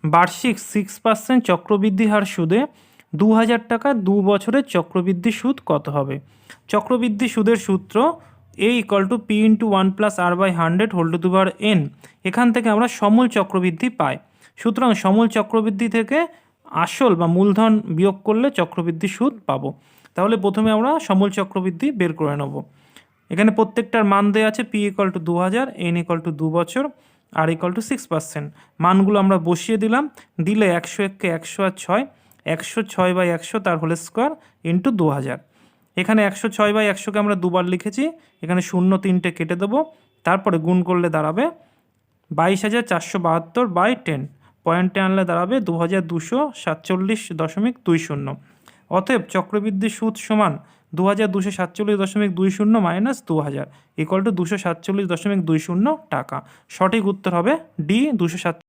বার্ষিক 6% চক্রবৃদ্ধি হার সুদে 2000 টাকা 2 বছরের চক্রবৃদ্ধি সুদ কত হবে? চক্রবৃদ্ধি সুদের সূত্র a = p × 1 + r/100 n। এখান থেকে আমরা সমূল চক্রবৃদ্ধি পাই। সুতরাং সমূল চক্রবৃদ্ধি থেকে আসল বা মূলধন বিয়োগ করলে চক্রবৃদ্ধি সুদ পাবো। তাহলে প্রথমে আমরা সমূল চক্রবৃদ্ধি বের করে নেব। এখানে প্রত্যেকটার মান দেওয়া আছে। p = 2000, n = 2 বছর, r = 6%। মানগুলো আমরা বসিয়ে দিলাম। দিলে 101 কে 100 আর 6, 106/100 তার হোল স্কোয়ার ইন্টু 2000। এখানে 106/100কে আমরা দুবার লিখেছি, এখানে 0 3টে কেটে দেবো, তারপরে গুণ করলে দাঁড়াবে 22,472/10। পয়েন্টে আনলে দাঁড়াবে 2247.20। অতএব চক্রবৃদ্ধি সুদ সমান 2247.20 মাইনাস 2000 = 247.20 টাকা। সঠিক উত্তর হবে ডি, 247।